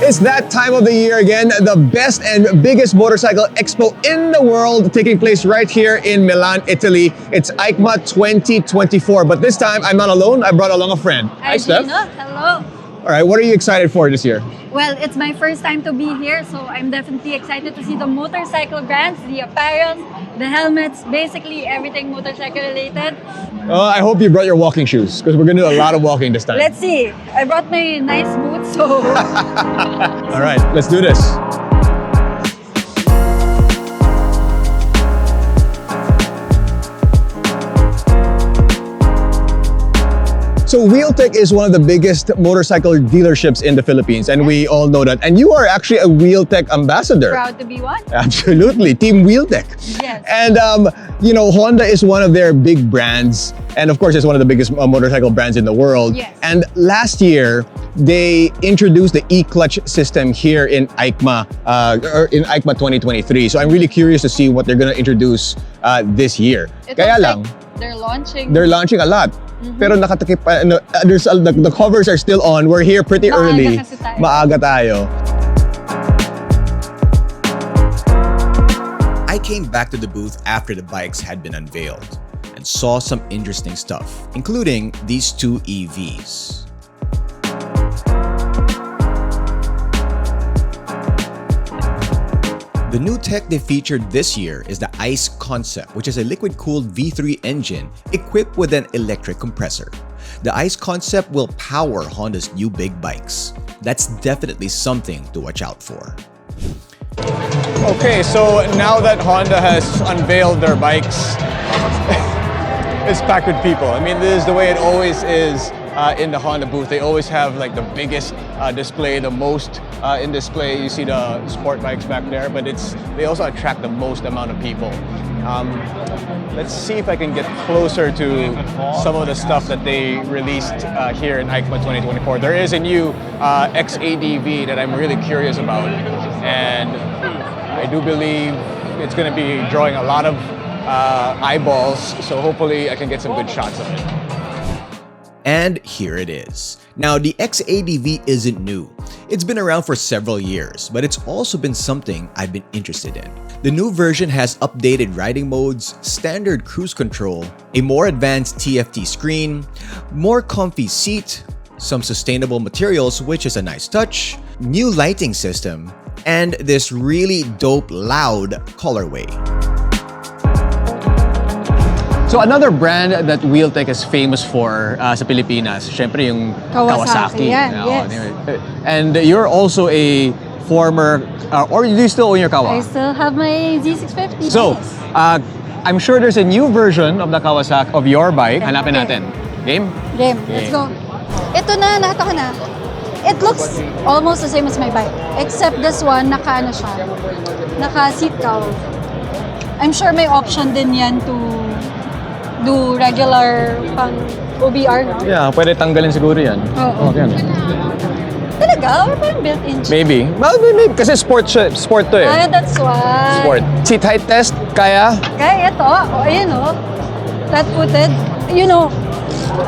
It's that time of the year again, the best and biggest motorcycle expo in the world, taking place right here in Milan, Italy. It's EICMA 2024, but this time I'm not alone. I brought along a friend. Hi, Steph. Hello. All right, what are you excited for this year? Well, it's my first time to be here, so I'm definitely excited to see the motorcycle brands, the apparel, the helmets, basically everything motorcycle related. I hope you brought your walking shoes, because we're going to do a lot of walking this time. Let's see. I brought my nice boots, so... All right, let's do this. So Wheeltech is one of the biggest motorcycle dealerships in the Philippines, and we all know that. And you are actually a Wheeltech ambassador. Proud to be one. Absolutely, Team Wheeltech. Yes. And you know, Honda is one of their big brands, and of course, it's one of the biggest motorcycle brands in the world. Yes. And last year, they introduced the e-clutch system here in EICMA, or in EICMA 2023. So I'm really curious to see what they're gonna introduce this year. It Kaya looks lang, like they're launching a lot. Pero nakatakip pa, the covers are still on. We're here pretty early. kasi tayo. Maaga tayo. I came back to the booth after the bikes had been unveiled and saw some interesting stuff, including these two EVs. The new tech they featured this year is the ICE Concept, which is a liquid-cooled V3 engine equipped with an electric compressor. The ICE Concept will power Honda's new big bikes. That's definitely something to watch out for. Okay, so now that Honda has unveiled their bikes, it's packed with people. I mean, this is the way it always is in the Honda booth. They always have like the biggest display, the most in display. You see the sport bikes back there, but they also attract the most amount of people. Let's see if I can get closer to some of the stuff that they released here in EICMA 2024. There is a new XADV that I'm really curious about, and I do believe it's going to be drawing a lot of eyeballs, so hopefully I can get some good shots of it. And here it is. Now, the XADV isn't new. It's been around for several years, but it's also been something I've been interested in. The new version has updated riding modes, standard cruise control, a more advanced TFT screen, more comfy seat, some sustainable materials, which is a nice touch, new lighting system, and this really dope loud colorway. So another brand that Wheeltech is famous for sa Pilipinas, syempre yung Kawasaki. Yan, Yeah, yes. And you're also a former, or do you still own your Kawa? I still have my Z650. So, yes. I'm sure there's a new version of the Kawasaki, of your bike. Hanapin natin. Game? Game. Let's go. Ito na, nakita ko na. It looks almost the same as my bike, except this one, naka-ano siya, naka-seat cowl. I'm sure may option din yan to do regular pang OBR, no? Yeah, pwede tanggalin siguro yan. Oo. Okay. Talaga? Or parang built-in siya? Maybe. Well, maybe. Kasi sport to eh. Ah, that's why. Sport. Seat height test, kaya? Kaya ito. Oh, ayun oh. Flat-footed. You know,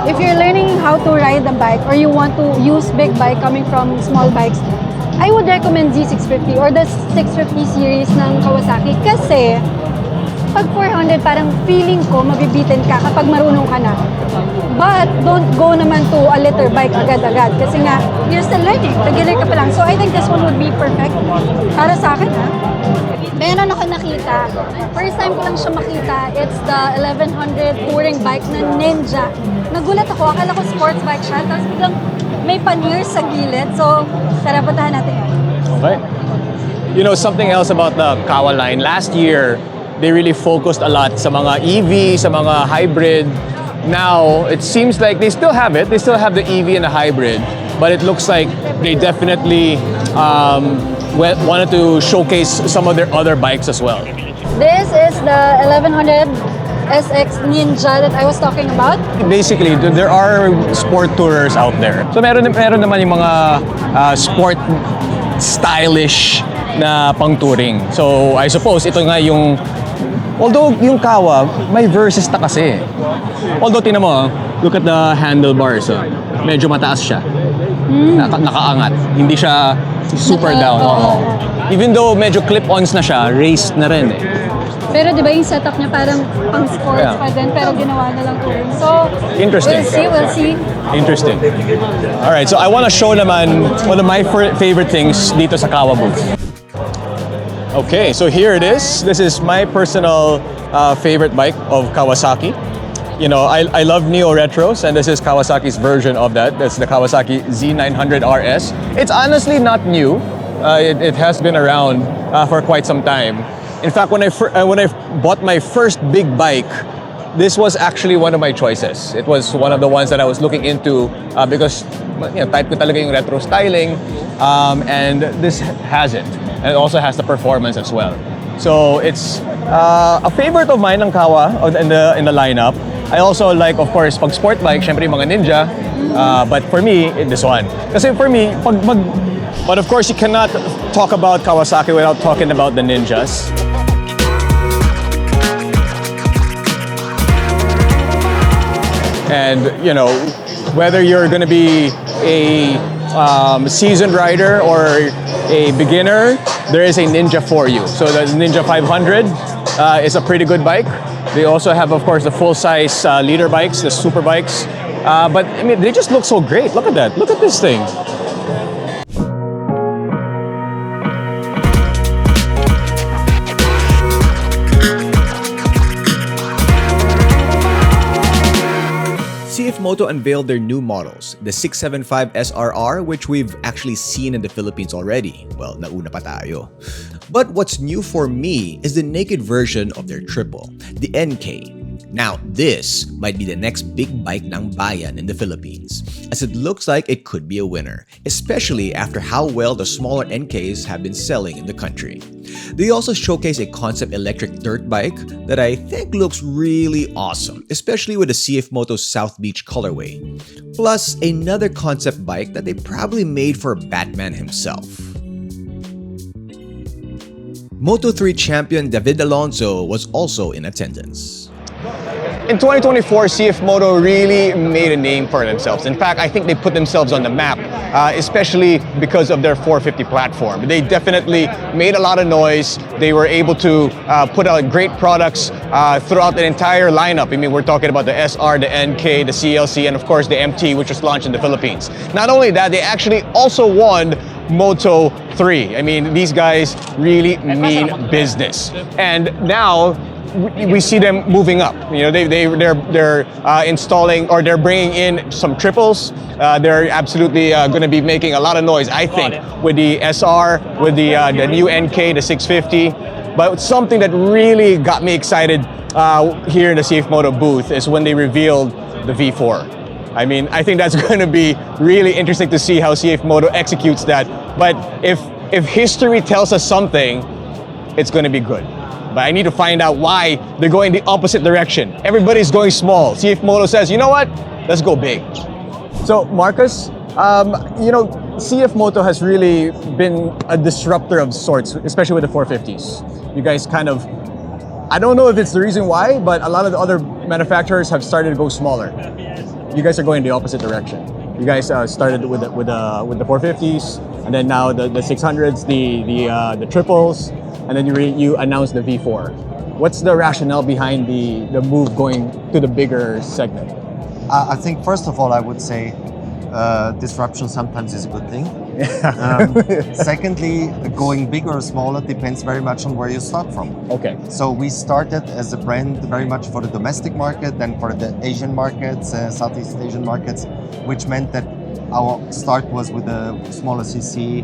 if you're learning how to ride a bike or you want to use big bike coming from small bikes, I would recommend Z650 or the 650 series ng Kawasaki kasi pag 400, parang feeling ko mabibitin ka kapag marunong ka na. But don't go naman to a litter bike agad-agad kasi nga, you're still learning. Beginner ka pa lang. So I think this one would be perfect para sa akin, ha? Meron ako nakita. First time ko lang siya makita. It's the 1100 touring bike na Ninja. Nagulat ako. Akala ko sports bike siya. Tapos biglang may pannier sa gilid. So, tara, puntahan natin yan. Okay. You know, something else about the Kawa line. Last year, they really focused a lot sa mga EV, sa mga hybrid. Now, it seems like they still have it. They still have the EV and the hybrid. But it looks like they definitely wanted to showcase some of their other bikes as well. This is the 1100 SX Ninja that I was talking about? Basically, there are sport tourers out there. So meron naman yung mga sport stylish na pang-touring. So I suppose ito nga yung, although yung Kawa, may versus na kasi. Although tingnan mo, look at the handlebars. Medyo mataas siya. Nakaangat. Hindi siya super down. Even though medyo clip-ons na siya, raised na rin eh. Pero di ba yung setup niya parang pang sports pa din, pero ginawa na lang touring. So, interesting. We'll see. Interesting. Alright, so I want to show naman one of my favorite things dito sa Kawa booth. Okay, so here it is. This is my personal favorite bike of Kawasaki. You know, I love Neo Retros, and this is Kawasaki's version of that. That's the Kawasaki Z900 RS. It's honestly not new. It has been around for quite some time. In fact, when I bought my first big bike, this was actually one of my choices. It was one of the ones that I was looking into because type ko talaga yung retro styling, and this has it. And it also has the performance as well. So it's a favorite of mine ng Kawa in the lineup. I also like, of course, pag sport bike, syempre yung mga Ninja. But for me, this one. Kasi for me, but of course, you cannot talk about Kawasaki without talking about the Ninjas. And, you know, whether you're going to be a seasoned rider or a beginner, there is a Ninja for you. So the Ninja 500 is a pretty good bike. They also have, of course, the full-size leader bikes, the super bikes. But, I mean, they just look so great. Look at that. Look at this thing. CFMOTO unveiled their new models, the 675 SRR, which we've actually seen in the Philippines already. Well, nauna pa tayo. But what's new for me is the naked version of their triple, the NK. Now, this might be the next big bike ng bayan in the Philippines, as it looks like it could be a winner, especially after how well the smaller NKs have been selling in the country. They also showcase a concept electric dirt bike that I think looks really awesome, especially with the CFMOTO South Beach colorway. Plus, another concept bike that they probably made for Batman himself. Moto3 champion David Alonso was also in attendance. In 2024, CFMOTO really made a name for themselves. In fact, I think they put themselves on the map, especially because of their 450 platform. They definitely made a lot of noise. They were able to put out great products throughout the entire lineup. I mean, we're talking about the SR, the NK, the CLC, and of course the MT, which was launched in the Philippines. Not only that, they actually also won Moto3. I mean, these guys really mean business. And now, we see them moving up. You know, they're installing, or they're bringing in some triples. They're absolutely going to be making a lot of noise, I think, with the SR, with the new NK, the 650. But something that really got me excited here in the CFMOTO booth is when they revealed the V4. I mean, I think that's going to be really interesting to see how CFMOTO executes that. But if history tells us something, it's going to be good. But I need to find out why they're going the opposite direction. Everybody's going small. CFMOTO says, you know what? Let's go big. So, Marcus, you know, CFMOTO has really been a disruptor of sorts, especially with the 450s. You guys kind of, I don't know if it's the reason why, but a lot of the other manufacturers have started to go smaller. You guys are going the opposite direction. You guys started with the 450s, and then now the 600s, the triples, and then you announced the V4. What's the rationale behind the move going to the bigger segment? I think first of all, I would say disruption sometimes is a good thing. Secondly, going bigger or smaller depends very much on where you start from. Okay. So we started as a brand very much for the domestic market, then for the Asian markets, Southeast Asian markets, which meant that our start was with a smaller CC,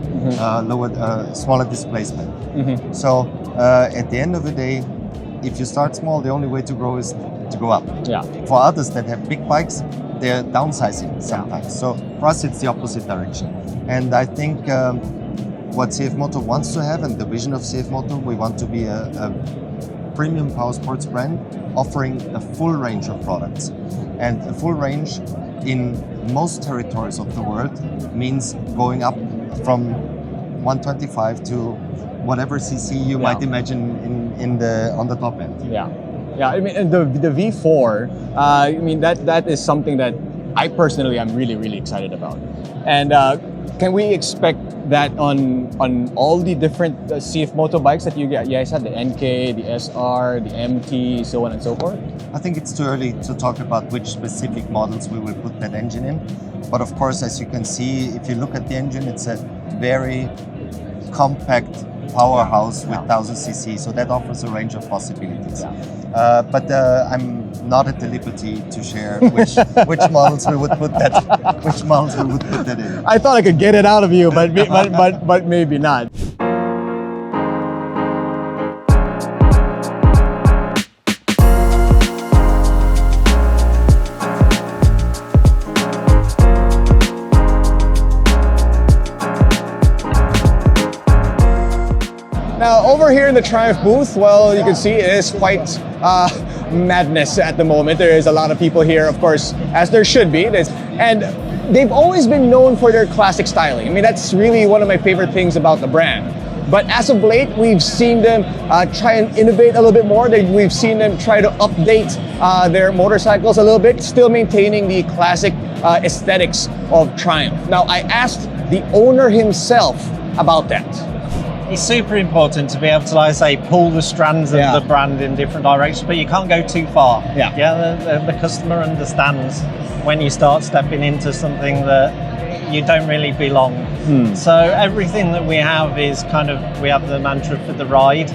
smaller displacement. Mm-hmm. So at the end of the day, if you start small, the only way to grow is to go up. Yeah. For others that have big bikes, they're downsizing sometimes. So for us, it's the opposite direction. And I think what CFMOTO wants to have, and the vision of CFMOTO, we want to be a premium power sports brand offering a full range of products. And a full range in most territories of the world means going up from 125 to whatever cc you might imagine on the top end. Yeah. I mean, and the V4, I mean, that is something that I personally am really excited about. And can we expect that on all the different CFMOTO bikes that you guys have, the NK, the SR, the MT, so on and so forth? I think it's too early to talk about which specific models we will put that engine in. But of course, as you can see, if you look at the engine, it's a very compact powerhouse with 1000 cc, so that offers a range of possibilities. But I'm not at the liberty to share which models we would put that in. I thought I could get it out of you, but maybe not. Now, over here in the Triumph booth, well, you can see it is quite madness at the moment. There is a lot of people here, of course, as there should be. And they've always been known for their classic styling. I mean, that's really one of my favorite things about the brand. But as of late, we've seen them try and innovate a little bit more. We've seen them try to update their motorcycles a little bit, still maintaining the classic aesthetics of Triumph. Now, I asked the owner himself about that. It's super important to be able to, like I say, pull the strands of the brand in different directions, but you can't go too far. The customer understands when you start stepping into something that you don't really belong. So everything that we have is we have the mantra for the ride,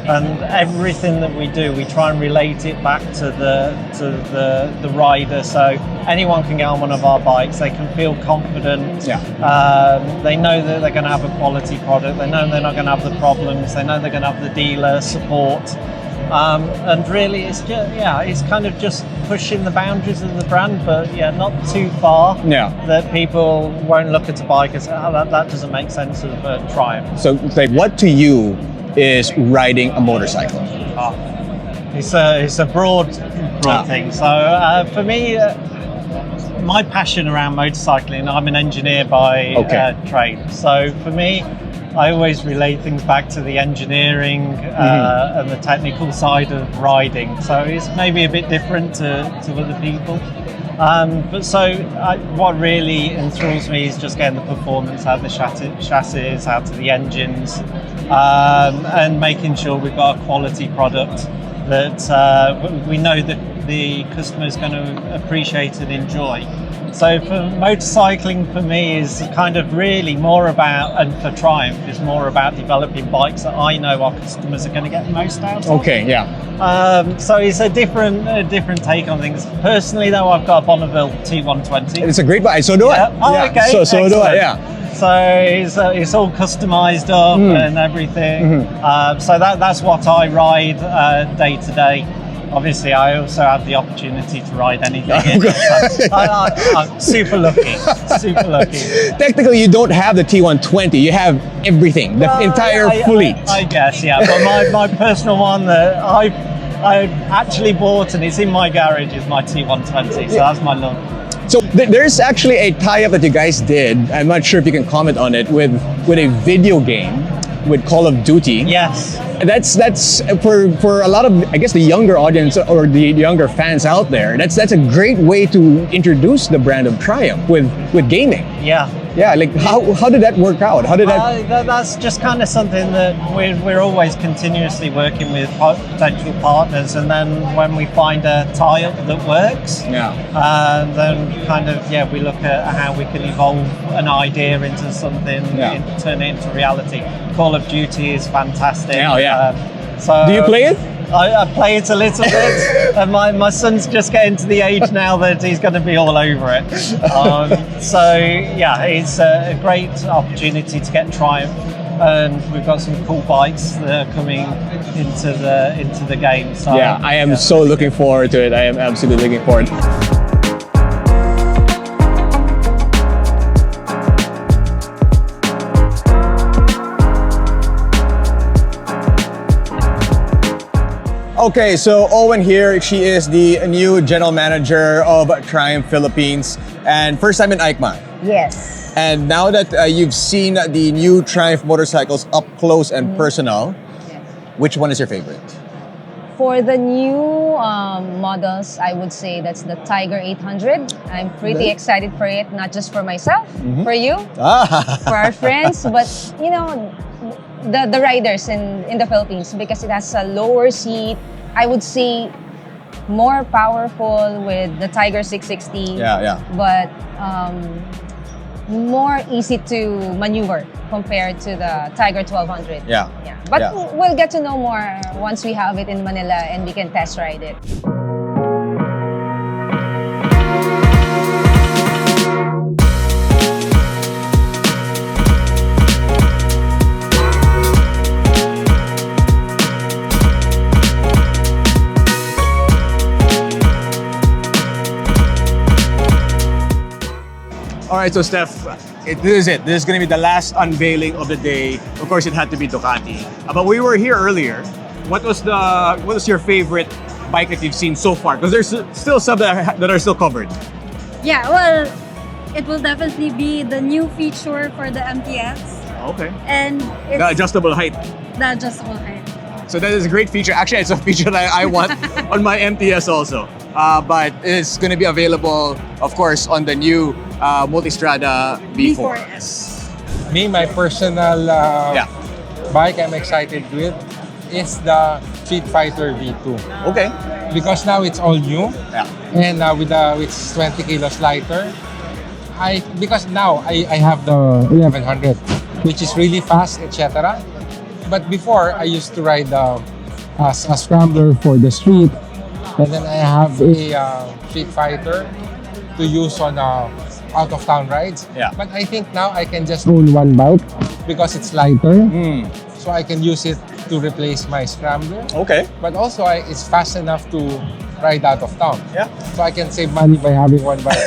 and everything that we do, we try and relate it back to the rider. So anyone can get on one of our bikes, they can feel confident. They know that they're going to have a quality product. They know they're not going to have the problems. They know they're going to have the dealer support. And really, it's just pushing the boundaries of the brand, but not too far. That people won't look at a bike and say, "Oh, that doesn't make sense of a Triumph." So, like, what to you is riding a motorcycle? It's a broad thing. So for me, my passion around motorcycling, I'm an engineer by trade. So for me, I always relate things back to the engineering and the technical side of riding. So it's maybe a bit different to other people. What really enthralls me is just getting the performance out of the chassis, out of the engines, and making sure we've got a quality product that we know that the customer is going to appreciate and enjoy. So for motorcycling, for me, is kind of really more about, and for Triumph, is more about developing bikes that I know our customers are going to get the most out of. So it's a different take on things. Personally, though, I've got a Bonneville T120. It's a great bike. So do I. Okay. So do I. So it's all customized up and everything. So that's what I ride day to day. Obviously, I also have the opportunity to ride anything in it. So I'm super lucky. Technically, you don't have the T120. You have everything, the entire fleet. I guess, yeah. But my personal one that I actually bought and it's in my garage is my T120. So that's my love. So there's actually a tie-up that you guys did. I'm not sure if you can comment on it with a video game with Call of Duty. Yes. That's for a lot of, I guess, the younger audience or the younger fans out there. That's a great way to introduce the brand of Triumph with gaming. Yeah, like how did that work out? How did that? That's just kind of something that we're always continuously working with potential partners, and then when we find a tie-up that works, then we look at how we can evolve an idea into something, turn it into reality. Call of Duty is fantastic. So do you play it? I play it a little bit, and my son's just getting to the age now that he's going to be all over it. It's a great opportunity to get Triumph, and we've got some cool bikes that are coming into the game. So, I am so looking forward to it. I am absolutely looking forward. Okay, so Owen here, she is the new general manager of Triumph Philippines and first time in EICMA. Yes. And now that you've seen the new Triumph motorcycles up close and personal, which one is your favorite? For the new models, I would say that's the Tiger 800. I'm pretty excited for it, not just for myself, for you, for our friends, but you know, the riders in the Philippines, because it has a lower seat. I would say more powerful with the Tiger 660. But more easy to maneuver compared to the Tiger 1200. But we'll get to know more once we have it in Manila and we can test ride it. All right, so Steph, this is it. This is going to be the last unveiling of the day. Of course, it had to be Ducati. But we were here earlier. What was your favorite bike that you've seen so far? Because there's still some that are still covered. Yeah, well, it will definitely be the new feature for the MTX. Okay. And it's The adjustable height. the adjustable height. So that is a great feature. Actually, it's a feature that I want on my MTS also. But it's going to be available, of course, on the new Multistrada V4S. Me, my personal bike I'm excited with is the Street Fighter V2. Okay. Because now it's all new, and with it's 20 kilos lighter. Because now I have the 1100, which is really fast, etc. But before I used to ride a scrambler for the street, and then I have a Street Fighter to use on out-of-town rides. But I think now I can just own one bike because it's lighter, so I can use it to replace my scrambler. Okay. But also it's fast enough to ride out of town. So I can save money by having one bike.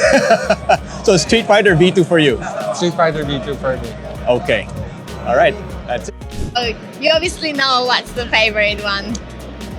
So Street Fighter V2 for you. Street Fighter V2 for me. Okay. All right. That's it. Oh, you obviously know what's the favorite one.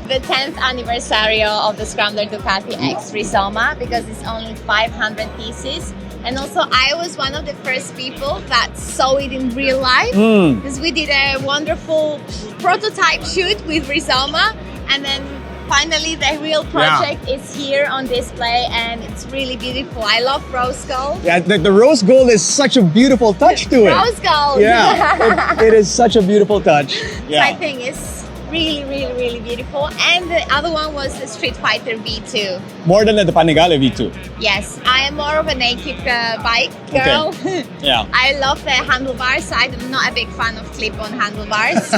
The 10th anniversary of the Scrambler Ducati X Rizoma, because it's only 500 pieces. And also, I was one of the first people that saw it in real life, because we did a wonderful prototype shoot with Rizoma, and then finally the real project is here on display, and it's really beautiful. I love rose gold. Yeah, the rose gold is such a beautiful touch to it. Rose gold. Yeah, it is such a beautiful touch. So I think it's really, really, really beautiful. And the other one was the Street Fighter V2. More than the Panigale V2. Yes, I am more of a naked bike girl. Okay. I love the handlebars. I'm not a big fan of clip-on handlebars.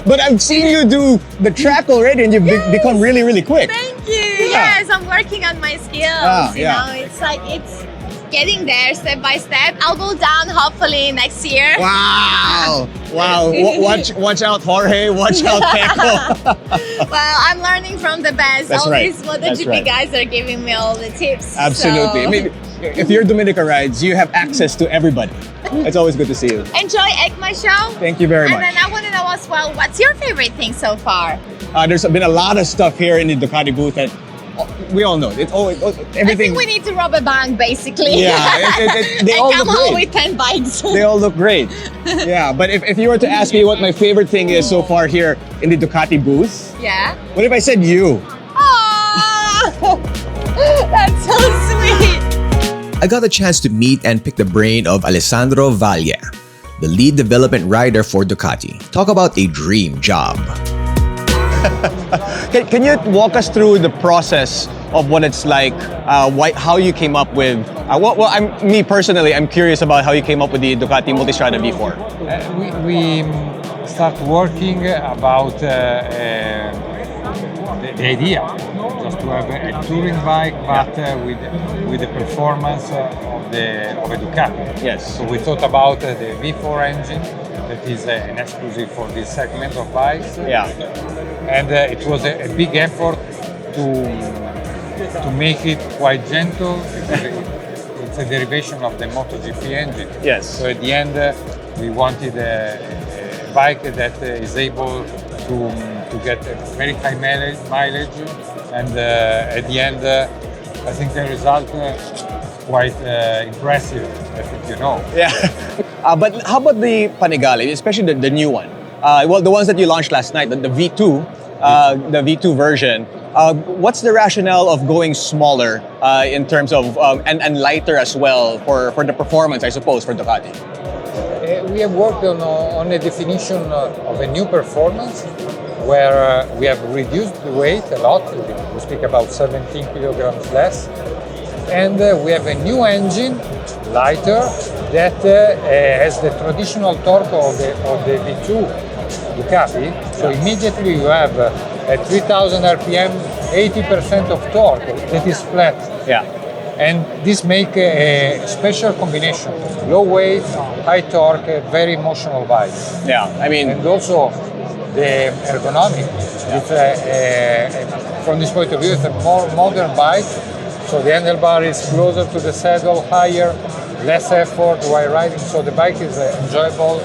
But I've seen you do the track already, and you've become really, really quick. Thank you. Yes, I'm working on my skills. You know, it's like it's getting there step by step. I'll go down hopefully next year. Wow. Wow. Watch out, Jorge. Watch out, Keiko. Well, I'm learning from the best. That's all right. these MotoGP guys are giving me all the tips. Absolutely. So. I mean, if you're Dominica Rides, you have access to everybody. It's always good to see you. Enjoy EICMA show. Thank you very much. And then I want to know as well, what's your favorite thing so far? There's been a lot of stuff here in the Ducati booth that we all know. It's always everything. I think we need to rob a bank, basically. Yeah, they all come look home great. with 10 bikes. They all look great. Yeah, but if you were to ask me what my favorite thing is so far here in the Ducati booth, Yeah. what if I said you? Aww. That's so sweet. I got the chance to meet and pick the brain of Alessandro Valle, the lead development rider for Ducati. Talk about a dream job. Can you walk us through the process of what it's like, how you came up with, me personally, I'm curious about how you came up with the Ducati Multistrada V4. We start working about the idea, just to have a touring bike, but with the performance of a Ducati. Yes. So we thought about the V4 engine, that is an exclusive for this segment of bikes. Yeah. And it was a big effort to make it quite gentle. It's a derivation of the MotoGP engine. Yes. So at the end, we wanted a bike that is able to to get a very high mileage, and at the end, I think the result quite impressive. I think you know. Yeah. But how about the Panigale, especially the new one? Well, the ones that you launched last night, the V2, the V2 version. What's the rationale of going smaller in terms of and lighter as well for the performance, I suppose, for Ducati? We have worked on a definition of a new performance where we have reduced the weight a lot. We speak about 17 kilograms less. And we have a new engine, lighter, that has the traditional torque of the V2 Ducati. So immediately you have at 3000 RPM, 80% of torque that is flat. Yeah. And this make a special combination: low weight, high torque, a very emotional bike. Yeah, I mean, And also the ergonomic. It's from this point of view, it's a more modern bike. So the handlebar is closer to the saddle, higher, less effort while riding. So the bike is enjoyable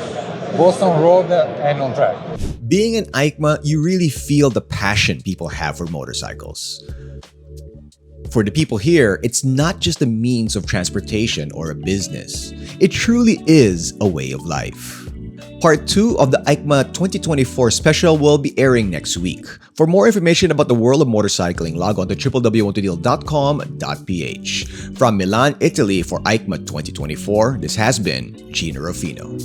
both on road and on track. Being an EICMA, you really feel the passion people have for motorcycles. For the people here, it's not just a means of transportation or a business. It truly is a way of life. Part 2 of the EICMA 2024 special will be airing next week. For more information about the world of motorcycling, log on to www.motodeal.com.ph. From Milan, Italy for EICMA 2024, this has been Gino Rufino.